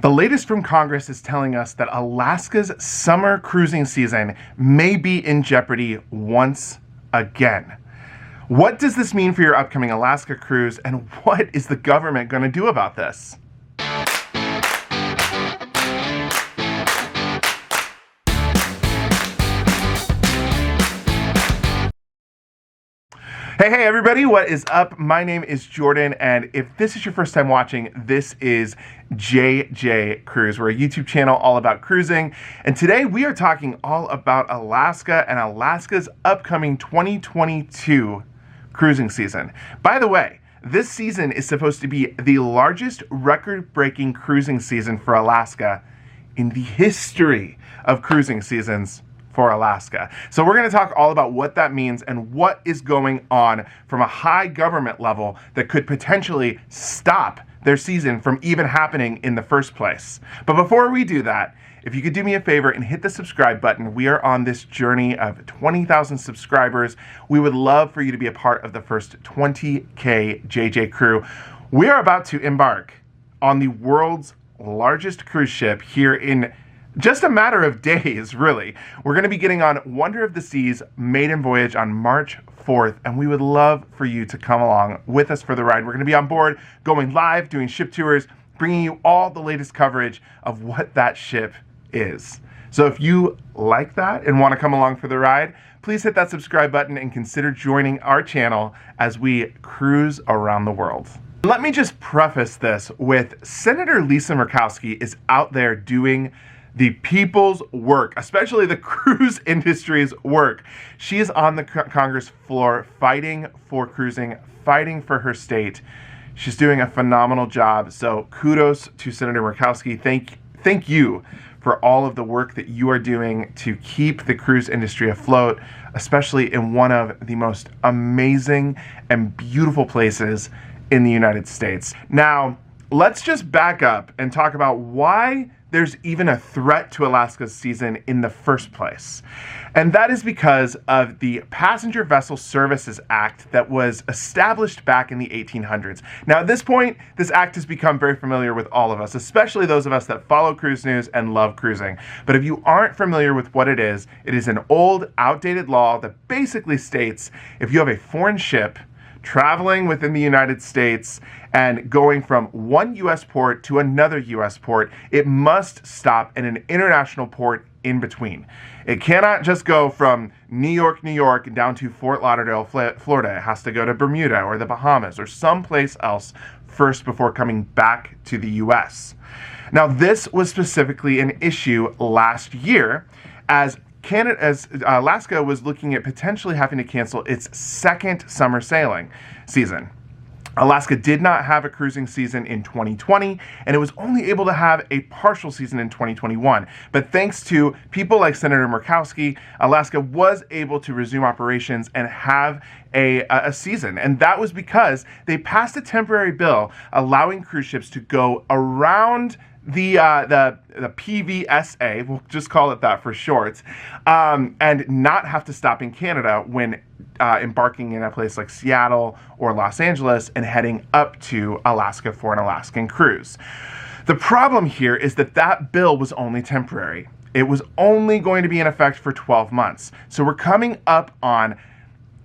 The latest from Congress is telling us that Alaska's summer cruising season may be in jeopardy once again. What does this mean for your upcoming Alaska cruise, and what is the government going to do about this? Hey everybody, what is up? My name is Jordan, and if this is your first time watching, this is JJ Cruise. We're a YouTube channel all about cruising, and today we are talking all about Alaska and Alaska's upcoming 2022 cruising season. By the way, this season is supposed to be the largest record-breaking cruising season for Alaska in the history of cruising seasons for Alaska. So we're going to talk all about what that means and what is going on from a high government level that could potentially stop their season from even happening in the first place. But before we do that, if you could do me a favor and hit the subscribe button, we are on this journey of 20,000 subscribers. We would love for you to be a part of the first 20K JJ crew. We are about to embark on the world's largest cruise ship here in just a matter of days, really. We're going to be getting on Wonder of the Seas maiden voyage on March 4th, and we would love for you to come along with us for the ride. We're going to be on board, going live, doing ship tours, bringing you all the latest coverage of what that ship is. So if you like that and want to come along for the ride, please hit that subscribe button and consider joining our channel as we cruise around the world. Let me just preface this with Senator Lisa Murkowski is out there doing the people's work, especially the cruise industry's work. She is on the Congress floor fighting for cruising, fighting for her state. She's doing a phenomenal job. So kudos to Senator Murkowski. Thank you for all of the work that you are doing to keep the cruise industry afloat, especially in one of the most amazing and beautiful places in the United States. Now, let's just back up and talk about why there's even a threat to Alaska's season in the first place. And that is because of the Passenger Vessel Services Act that was established back in the 1800s. Now at this point, this act has become very familiar with all of us, especially those of us that follow cruise news and love cruising. But if you aren't familiar with what it is an old, outdated law that basically states if you have a foreign ship traveling within the United States and going from one U.S. port to another U.S. port, it must stop in an international port in between. It cannot just go from New York, down to Fort Lauderdale, Florida. It has to go to Bermuda or the Bahamas or someplace else first before coming back to the U.S. Now, this was specifically an issue last year as Alaska was looking at potentially having to cancel its second summer sailing season. Alaska did not have a cruising season in 2020, and it was only able to have a partial season in 2021. But thanks to people like Senator Murkowski, Alaska was able to resume operations and have a season. And that was because they passed a temporary bill allowing cruise ships to go around the PVSA, we'll just call it that for short, and not have to stop in Canada when embarking in a place like Seattle or Los Angeles and heading up to Alaska for an Alaskan cruise. The problem here is that that bill was only temporary. It was only going to be in effect for 12 months. So we're coming up on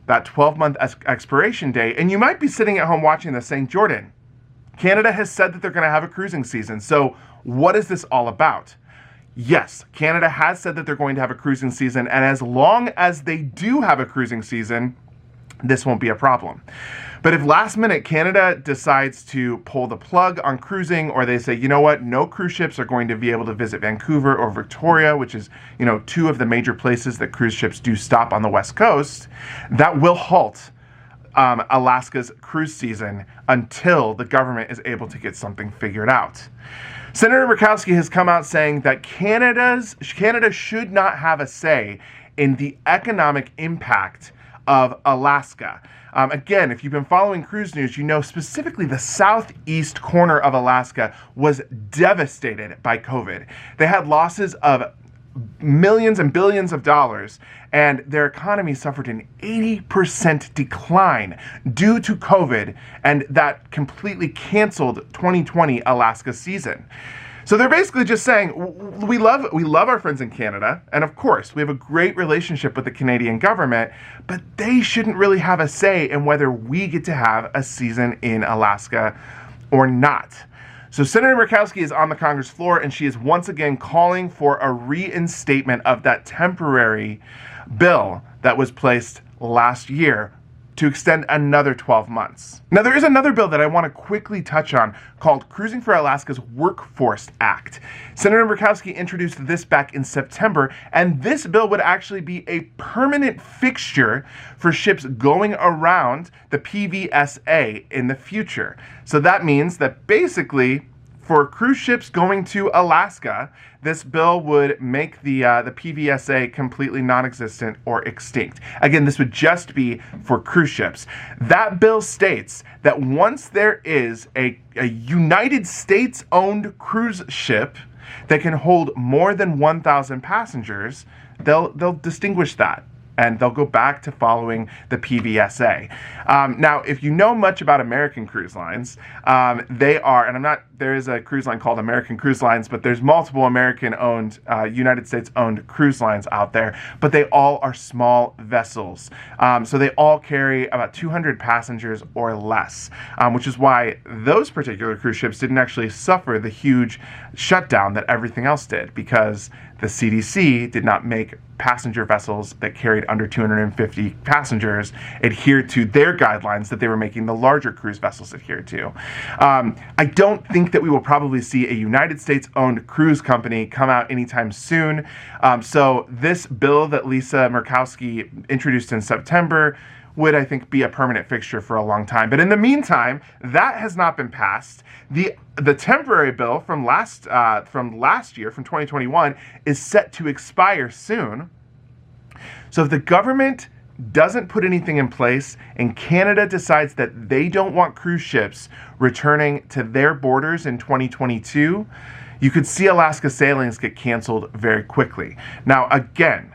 that 12-month expiration date, and you might be sitting at home watching this saying, Jordan, Canada has said that they're going to have a cruising season, so what is this all about? Yes, Canada has said that they're going to have a cruising season, and as long as they do have a cruising season, this won't be a problem. But if last minute Canada decides to pull the plug on cruising, or they say, you know what, no cruise ships are going to be able to visit Vancouver or Victoria, which is, two of the major places that cruise ships do stop on the West Coast, that will halt Alaska's cruise season until the government is able to get something figured out. Senator Murkowski has come out saying that Canada should not have a say in the economic impact of Alaska. Again, if you've been following cruise news, you know specifically the southeast corner of Alaska was devastated by COVID. They had losses of millions and billions of dollars, and their economy suffered an 80% decline due to COVID, and that completely canceled 2020 Alaska season. So they're basically just saying, we love our friends in Canada, and of course, we have a great relationship with the Canadian government, but they shouldn't really have a say in whether we get to have a season in Alaska or not. So Senator Murkowski is on the Congress floor, and she is once again calling for a reinstatement of that temporary bill that was placed last year to extend another 12 months. Now, there is another bill that I want to quickly touch on called Cruising for Alaska's Workforce Act. Senator Murkowski introduced this back in September, and this bill would actually be a permanent fixture for ships going around the PVSA in the future. So that means that basically, for cruise ships going to Alaska, this bill would make the PVSA completely non-existent or extinct. Again, this would just be for cruise ships. That bill states that once there is a United States-owned cruise ship that can hold more than 1,000 passengers, they'll distinguish that, and they'll go back to following the PVSA. Now, if you know much about American cruise lines, they are, and there is a cruise line called American Cruise Lines, but there's multiple American-owned, United States-owned cruise lines out there, but they all are small vessels. So they all carry about 200 passengers or less, which is why those particular cruise ships didn't actually suffer the huge shutdown that everything else did, because the CDC did not make passenger vessels that carried under 250 passengers adhere to their guidelines that they were making the larger cruise vessels adhere to. I don't think that we will probably see a United States-owned cruise company come out anytime soon. So this bill that Lisa Murkowski introduced in September would, I think, be a permanent fixture for a long time. But in the meantime, that has not been passed. The temporary bill from last year, from 2021, is set to expire soon. So if the government doesn't put anything in place and Canada decides that they don't want cruise ships returning to their borders in 2022, you could see Alaska sailings get canceled very quickly. Now, again,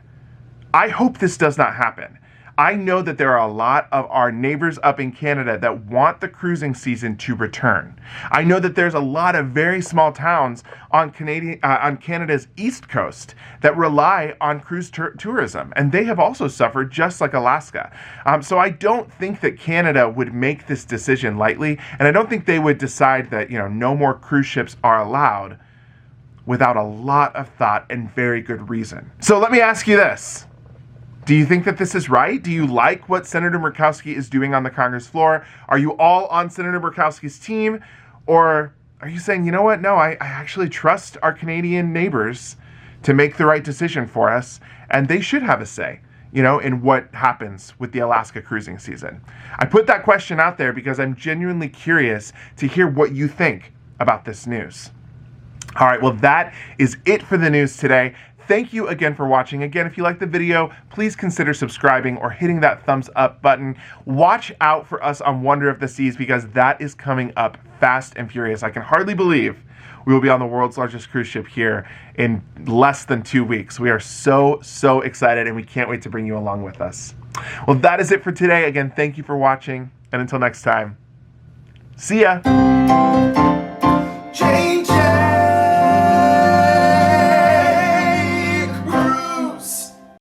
I hope this does not happen. I know that there are a lot of our neighbors up in Canada that want the cruising season to return. I know that there's a lot of very small towns on Canada's east coast that rely on cruise tourism, and they have also suffered just like Alaska. So I don't think that Canada would make this decision lightly, and I don't think they would decide that, no more cruise ships are allowed without a lot of thought and very good reason. So let me ask you this. Do you think that this is right? Do you like what Senator Murkowski is doing on the Congress floor? Are you all on Senator Murkowski's team? Or are you saying, you know what? No, I actually trust our Canadian neighbors to make the right decision for us, and they should have a say, in what happens with the Alaska cruising season. I put that question out there because I'm genuinely curious to hear what you think about this news. All right, well, that is it for the news today. Thank you again for watching. Again, if you liked the video, please consider subscribing or hitting that thumbs up button. Watch out for us on Wonder of the Seas, because that is coming up fast and furious. I can hardly believe we will be on the world's largest cruise ship here in less than 2 weeks. We are so excited, and we can't wait to bring you along with us. Well, that is it for today. Again, thank you for watching, and until next time, see ya.